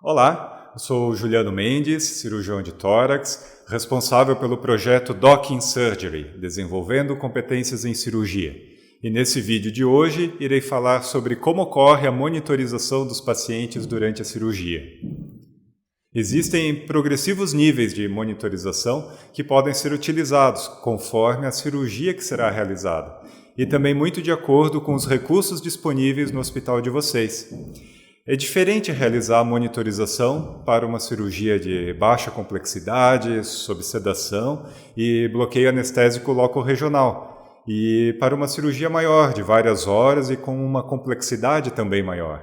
Olá, eu sou o Juliano Mendes, cirurgião de tórax, responsável pelo projeto Doc in Surgery, desenvolvendo competências em cirurgia. E nesse vídeo de hoje, irei falar sobre como ocorre a monitorização dos pacientes durante a cirurgia. Existem progressivos níveis de monitorização que podem ser utilizados conforme a cirurgia que será realizada, e também muito de acordo com os recursos disponíveis no hospital de vocês. É diferente realizar a monitorização para uma cirurgia de baixa complexidade, sob sedação e bloqueio anestésico locorregional, e para uma cirurgia maior, de várias horas e com uma complexidade também maior.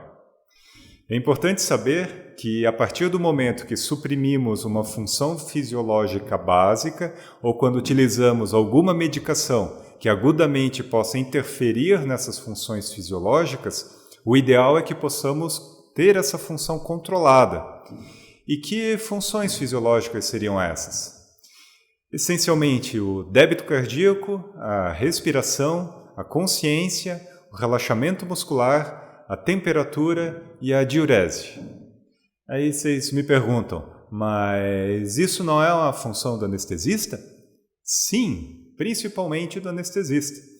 É importante saber que, a partir do momento que suprimimos uma função fisiológica básica ou quando utilizamos alguma medicação que agudamente possa interferir nessas funções fisiológicas, o ideal é que possamos ter essa função controlada. E que funções fisiológicas seriam essas? Essencialmente, o débito cardíaco, a respiração, a consciência, o relaxamento muscular, a temperatura e a diurese. Aí vocês me perguntam, mas isso não é uma função do anestesista? Sim, principalmente do anestesista.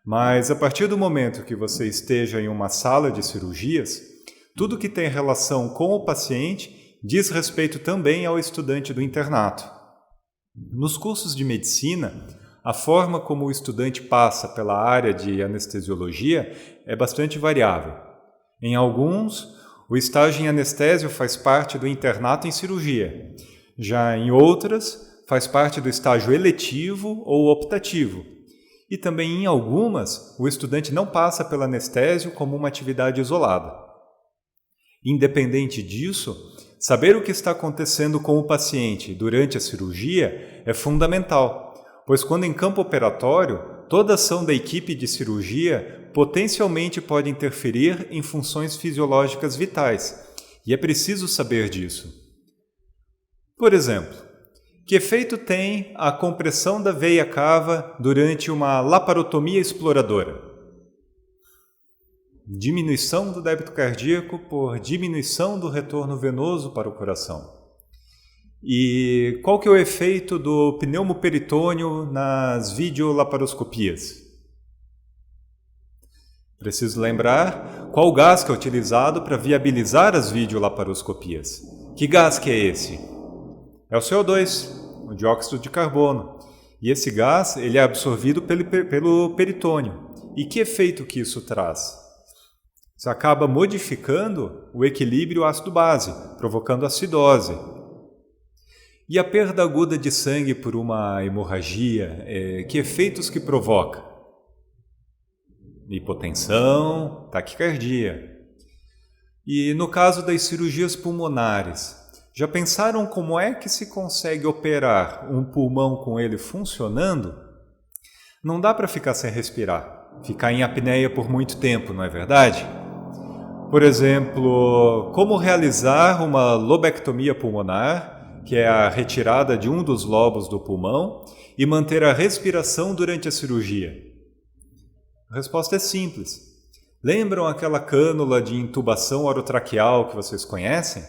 Mas a partir do momento que você esteja em uma sala de cirurgias, tudo que tem relação com o paciente diz respeito também ao estudante do internato. Nos cursos de medicina, a forma como o estudante passa pela área de anestesiologia é bastante variável. Em alguns, o estágio em anestésio faz parte do internato em cirurgia. Já em outras, faz parte do estágio eletivo ou optativo. E também em algumas, o estudante não passa pelo anestésio como uma atividade isolada. Independente disso, saber o que está acontecendo com o paciente durante a cirurgia é fundamental, pois quando em campo operatório, toda ação da equipe de cirurgia potencialmente pode interferir em funções fisiológicas vitais, e é preciso saber disso. Por exemplo, que efeito tem a compressão da veia cava durante uma laparotomia exploradora? Diminuição do débito cardíaco por diminuição do retorno venoso para o coração. E qual que é o efeito do pneumoperitônio nas videolaparoscopias? Preciso lembrar qual gás que é utilizado para viabilizar as videolaparoscopias. Que gás que é esse? É o CO2, o dióxido de carbono. E esse gás ele é absorvido pelo peritônio. E que efeito que isso traz? Isso acaba modificando o equilíbrio ácido-base, provocando acidose. E a perda aguda de sangue por uma hemorragia, que efeitos que provoca? Hipotensão, taquicardia. E no caso das cirurgias pulmonares, já pensaram como é que se consegue operar um pulmão com ele funcionando? Não dá para ficar sem respirar, ficar em apneia por muito tempo, não é verdade? Por exemplo, como realizar uma lobectomia pulmonar, que é a retirada de um dos lobos do pulmão, e manter a respiração durante a cirurgia? A resposta é simples. Lembram aquela cânula de intubação orotraqueal que vocês conhecem?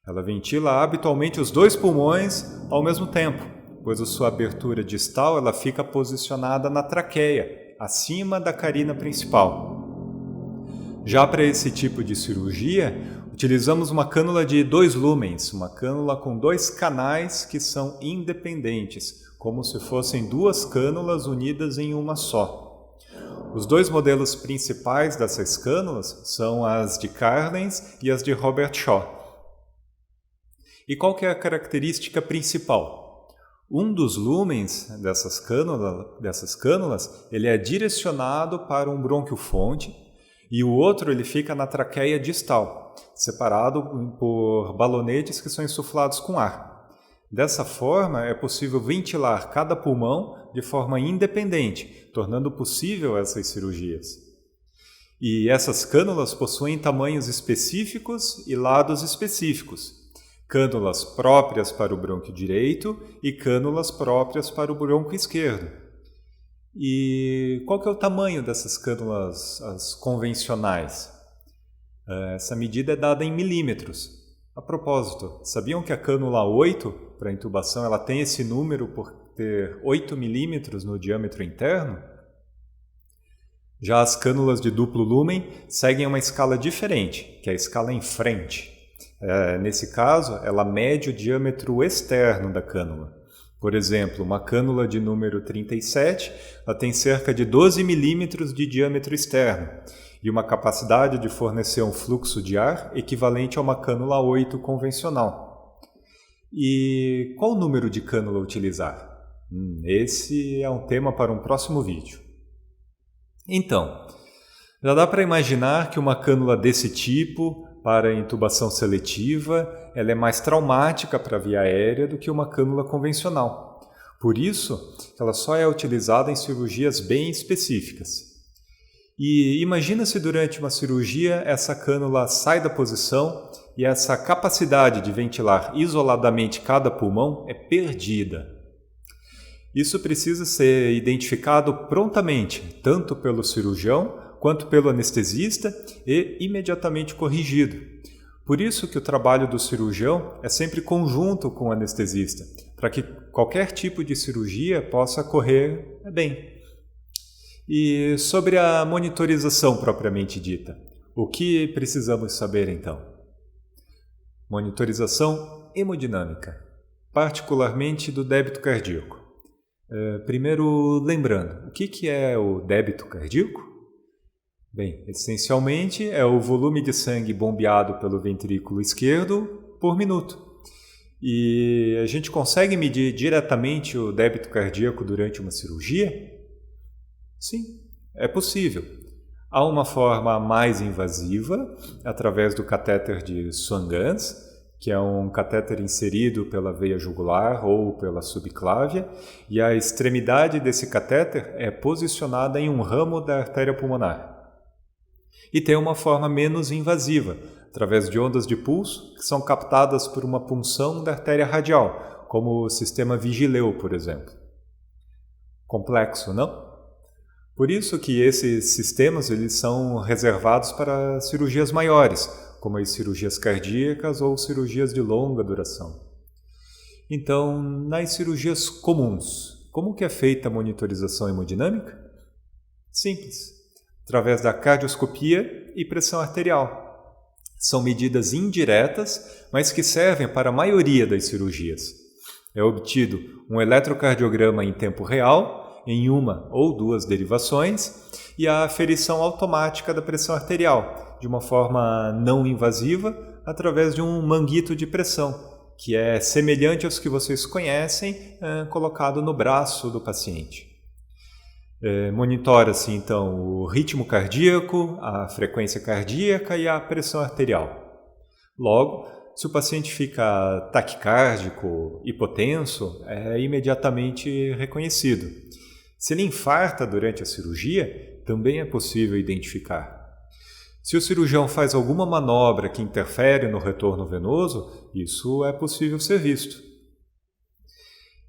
Ela ventila habitualmente os dois pulmões ao mesmo tempo, pois a sua abertura distal ela fica posicionada na traqueia, acima da carina principal. Já para esse tipo de cirurgia, utilizamos uma cânula de 2 lumens, uma cânula com 2 canais que são independentes, como se fossem 2 cânulas unidas em uma só. Os 2 modelos principais dessas cânulas são as de Carlens e as de Robert Shaw. E qual que é a característica principal? Um dos lumens dessas cânulas ele é direcionado para um brônquio-fonte e o outro ele fica na traqueia distal, separado por balonetes que são insuflados com ar. Dessa forma, é possível ventilar cada pulmão de forma independente, tornando possível essas cirurgias. E essas cânulas possuem tamanhos específicos e lados específicos. Cânulas próprias para o brônquio direito e cânulas próprias para o brônquio esquerdo. E qual que é o tamanho dessas cânulas as convencionais? Essa medida é dada em milímetros. A propósito, sabiam que a cânula 8 para intubação ela tem esse número por ter 8 milímetros no diâmetro interno? Já as cânulas de duplo lúmen seguem uma escala diferente, que é a escala em frente. Nesse caso, ela mede o diâmetro externo da cânula. Por exemplo, uma cânula de número 37 ela tem cerca de 12 milímetros de diâmetro externo e uma capacidade de fornecer um fluxo de ar equivalente a uma cânula 8 convencional. E qual número de cânula utilizar? Esse é um tema para um próximo vídeo. Então, já dá para imaginar que uma cânula desse tipo, para intubação seletiva, ela é mais traumática para a via aérea do que uma cânula convencional. Por isso, ela só é utilizada em cirurgias bem específicas. E imagina se durante uma cirurgia essa cânula sai da posição e essa capacidade de ventilar isoladamente cada pulmão é perdida. Isso precisa ser identificado prontamente, tanto pelo cirurgião quanto pelo anestesista e imediatamente corrigido. Por isso que o trabalho do cirurgião é sempre conjunto com o anestesista, para que qualquer tipo de cirurgia possa correr bem. E sobre a monitorização propriamente dita, o que precisamos saber então? Monitorização hemodinâmica, particularmente do débito cardíaco. Primeiro, lembrando, o que é o débito cardíaco? Bem, essencialmente é o volume de sangue bombeado pelo ventrículo esquerdo por minuto. E a gente consegue medir diretamente o débito cardíaco durante uma cirurgia? Sim, é possível. Há uma forma mais invasiva, através do catéter de Swan-Ganz, que é um catéter inserido pela veia jugular ou pela subclávia, e a extremidade desse catéter é posicionada em um ramo da artéria pulmonar. E tem uma forma menos invasiva, através de ondas de pulso que são captadas por uma punção da artéria radial, como o sistema Vigileu, por exemplo. Complexo, não? Por isso que esses sistemas eles são reservados para cirurgias maiores, como as cirurgias cardíacas ou cirurgias de longa duração. Então, nas cirurgias comuns, como que é feita a monitorização hemodinâmica? Simples, através da cardioscopia e pressão arterial. São medidas indiretas, mas que servem para a maioria das cirurgias. É obtido um eletrocardiograma em tempo real, em uma ou duas derivações, e a aferição automática da pressão arterial, de uma forma não invasiva, através de um manguito de pressão, que é semelhante aos que vocês conhecem, colocado no braço do paciente. Monitora-se, então, o ritmo cardíaco, a frequência cardíaca e a pressão arterial. Logo, se o paciente fica taquicárdico, hipotenso, é imediatamente reconhecido. Se ele infarta durante a cirurgia, também é possível identificar. Se o cirurgião faz alguma manobra que interfere no retorno venoso, isso é possível ser visto.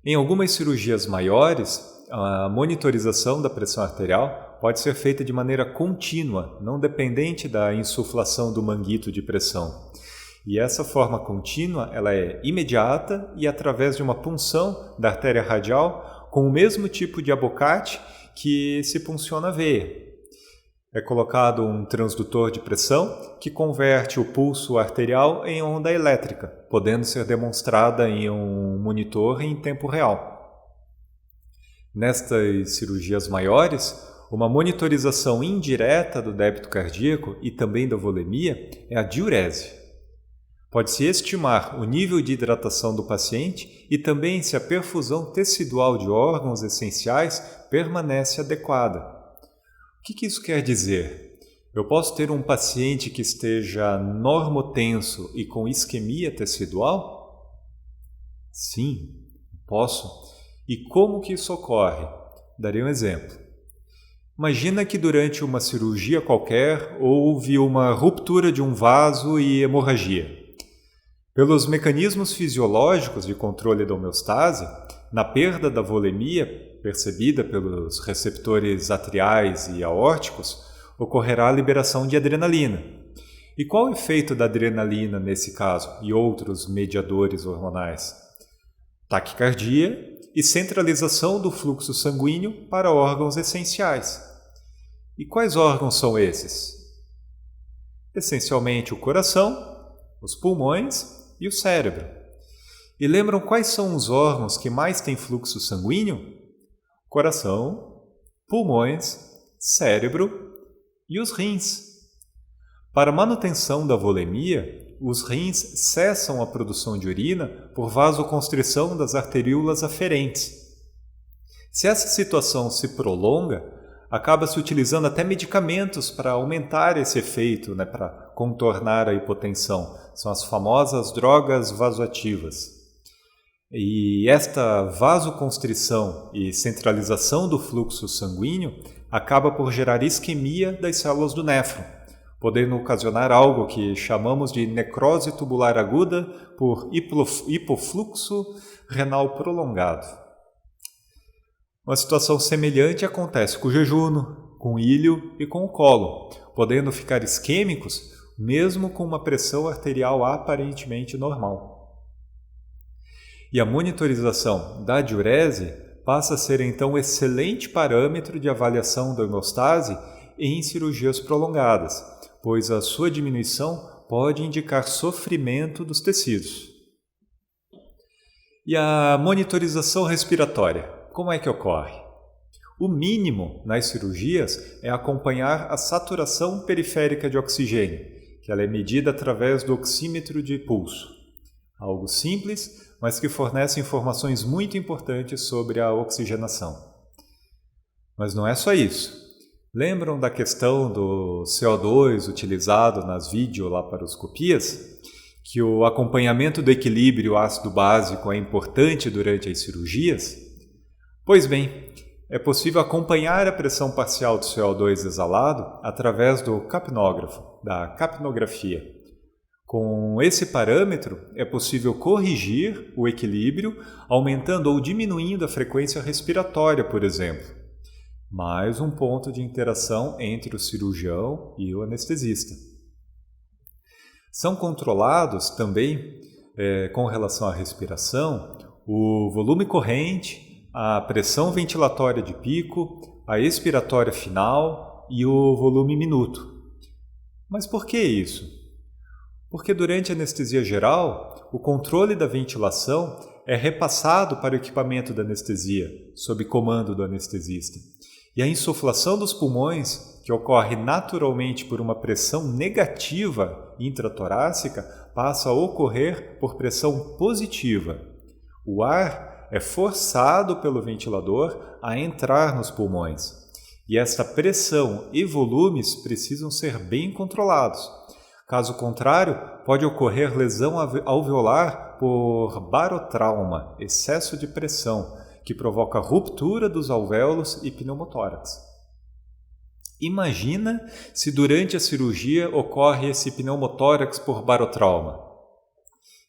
Em algumas cirurgias maiores, a monitorização da pressão arterial pode ser feita de maneira contínua, não dependente da insuflação do manguito de pressão. E essa forma contínua ela é imediata e através de uma punção da artéria radial com o mesmo tipo de abocate que se punciona a veia. É colocado um transdutor de pressão que converte o pulso arterial em onda elétrica, podendo ser demonstrada em um monitor em tempo real. Nestas cirurgias maiores, uma monitorização indireta do débito cardíaco e também da volemia é a diurese. Pode-se estimar o nível de hidratação do paciente e também se a perfusão tecidual de órgãos essenciais permanece adequada. O que isso quer dizer? Eu posso ter um paciente que esteja normotenso e com isquemia tecidual? Sim, posso. E como que isso ocorre? Darei um exemplo. Imagina que durante uma cirurgia qualquer houve uma ruptura de um vaso e hemorragia. Pelos mecanismos fisiológicos de controle da homeostase, na perda da volemia, percebida pelos receptores atriais e aórticos, ocorrerá a liberação de adrenalina. E qual o efeito da adrenalina nesse caso e outros mediadores hormonais? Taquicardia e centralização do fluxo sanguíneo para órgãos essenciais. E quais órgãos são esses? Essencialmente o coração, os pulmões e o cérebro. E lembram quais são os órgãos que mais têm fluxo sanguíneo? Coração, pulmões, cérebro e os rins. Para a manutenção da volemia, os rins cessam a produção de urina por vasoconstrição das arteríolas aferentes. Se essa situação se prolonga, acaba-se utilizando até medicamentos para aumentar esse efeito, para contornar a hipotensão. São as famosas drogas vasoativas. E esta vasoconstrição e centralização do fluxo sanguíneo acaba por gerar isquemia das células do néfron, podendo ocasionar algo que chamamos de necrose tubular aguda por hipofluxo renal prolongado. Uma situação semelhante acontece com o jejum, com o ilho e com o cólon, podendo ficar isquêmicos mesmo com uma pressão arterial aparentemente normal. E a monitorização da diurese passa a ser então um excelente parâmetro de avaliação da hemostase em cirurgias prolongadas, pois a sua diminuição pode indicar sofrimento dos tecidos. E a monitorização respiratória, como é que ocorre? O mínimo nas cirurgias é acompanhar a saturação periférica de oxigênio, que ela é medida através do oxímetro de pulso. Algo simples, mas que fornece informações muito importantes sobre a oxigenação. Mas não é só isso. Lembram da questão do CO2 utilizado nas videolaparoscopias? Que o acompanhamento do equilíbrio ácido-básico é importante durante as cirurgias? Pois bem, é possível acompanhar a pressão parcial do CO2 exalado através do capnógrafo, da capnografia. Com esse parâmetro, é possível corrigir o equilíbrio, aumentando ou diminuindo a frequência respiratória, por exemplo. Mais um ponto de interação entre o cirurgião e o anestesista. São controlados também, com relação à respiração, o volume corrente, a pressão ventilatória de pico, a expiratória final e o volume minuto. Mas por que isso? Porque durante a anestesia geral, o controle da ventilação é repassado para o equipamento da anestesia, sob comando do anestesista. E a insuflação dos pulmões, que ocorre naturalmente por uma pressão negativa intratorácica, passa a ocorrer por pressão positiva. O ar é forçado pelo ventilador a entrar nos pulmões. E esta pressão e volumes precisam ser bem controlados. Caso contrário, pode ocorrer lesão alveolar por barotrauma, excesso de pressão, que provoca ruptura dos alvéolos e pneumotórax. Imagina se durante a cirurgia ocorre esse pneumotórax por barotrauma.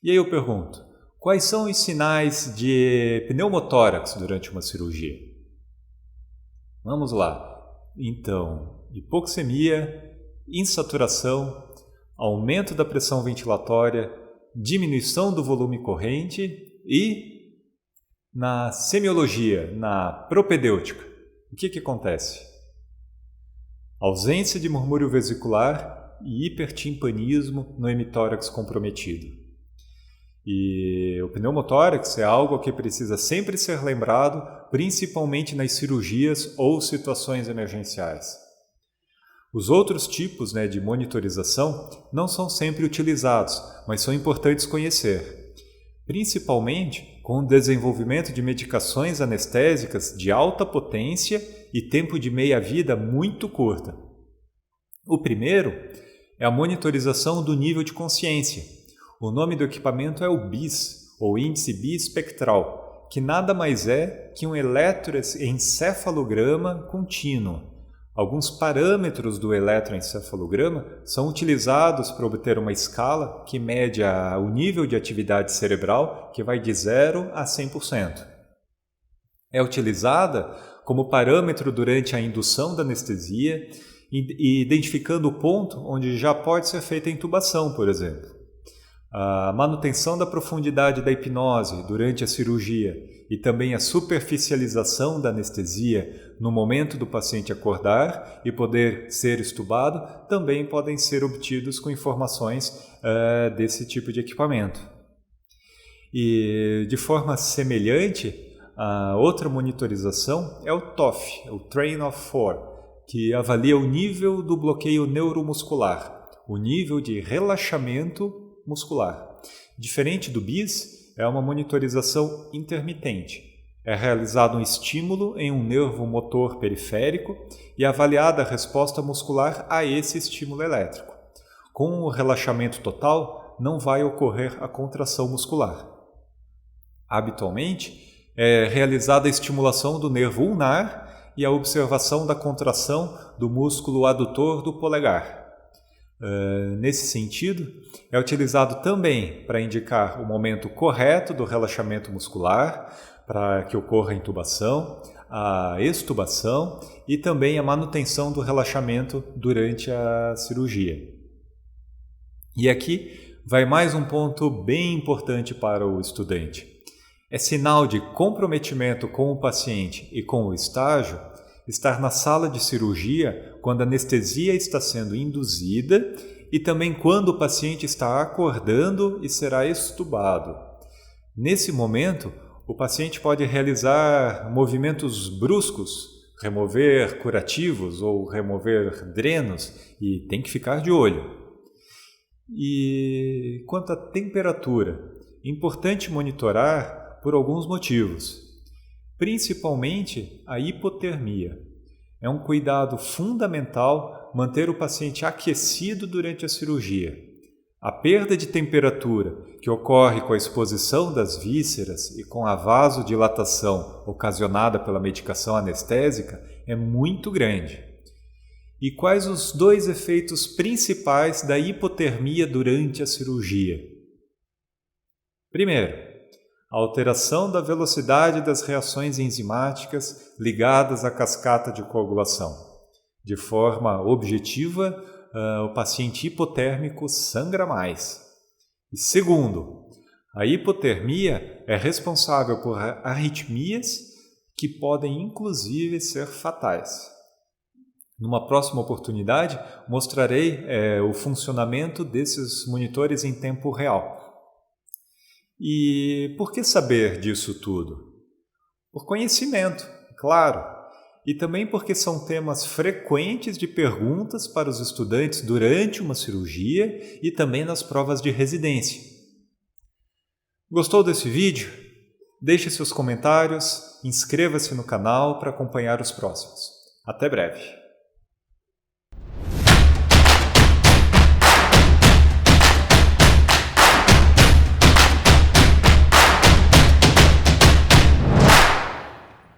E aí eu pergunto, quais são os sinais de pneumotórax durante uma cirurgia? Vamos lá. Então, hipoxemia, insaturação, aumento da pressão ventilatória, diminuição do volume corrente e, na semiologia, na propedêutica, o que acontece? Ausência de murmúrio vesicular e hipertimpanismo no hemitórax comprometido. E o pneumotórax é algo que precisa sempre ser lembrado, principalmente nas cirurgias ou situações emergenciais. Os outros tipos de monitorização não são sempre utilizados, mas são importantes conhecer, principalmente com o desenvolvimento de medicações anestésicas de alta potência e tempo de meia-vida muito curta. O primeiro é a monitorização do nível de consciência. O nome do equipamento é o BIS, ou índice biespectral, que nada mais é que um eletroencefalograma contínuo. Alguns parâmetros do eletroencefalograma são utilizados para obter uma escala que mede o nível de atividade cerebral, que vai de 0 a 100%. É utilizada como parâmetro durante a indução da anestesia identificando o ponto onde já pode ser feita a intubação, por exemplo. A manutenção da profundidade da hipnose durante a cirurgia e também a superficialização da anestesia no momento do paciente acordar e poder ser estubado também podem ser obtidos com informações desse tipo de equipamento. E de forma semelhante, a outra monitorização é o TOF, o Train of 4, que avalia o nível do bloqueio neuromuscular, o nível de relaxamento muscular. Diferente do BIS, é uma monitorização intermitente. É realizado um estímulo em um nervo motor periférico e avaliada a resposta muscular a esse estímulo elétrico. Com o relaxamento total, não vai ocorrer a contração muscular. Habitualmente, é realizada a estimulação do nervo ulnar e a observação da contração do músculo adutor do polegar. Nesse sentido, é utilizado também para indicar o momento correto do relaxamento muscular, para que ocorra a intubação, a extubação e também a manutenção do relaxamento durante a cirurgia. E aqui vai mais um ponto bem importante para o estudante. É sinal de comprometimento com o paciente e com o estágio estar na sala de cirurgia quando a anestesia está sendo induzida e também quando o paciente está acordando e será extubado. Nesse momento, o paciente pode realizar movimentos bruscos, remover curativos ou remover drenos e tem que ficar de olho. E quanto à temperatura, é importante monitorar por alguns motivos. Principalmente a hipotermia. É um cuidado fundamental manter o paciente aquecido durante a cirurgia. A perda de temperatura que ocorre com a exposição das vísceras e com a vasodilatação ocasionada pela medicação anestésica é muito grande. E quais os dois efeitos principais da hipotermia durante a cirurgia? Primeiro, a alteração da velocidade das reações enzimáticas ligadas à cascata de coagulação. De forma objetiva, o paciente hipotérmico sangra mais. E segundo, a hipotermia é responsável por arritmias que podem inclusive ser fatais. Numa próxima oportunidade, mostrarei o funcionamento desses monitores em tempo real. E por que saber disso tudo? Por conhecimento, claro, e também porque são temas frequentes de perguntas para os estudantes durante uma cirurgia e também nas provas de residência. Gostou desse vídeo? Deixe seus comentários, inscreva-se no canal para acompanhar os próximos. Até breve!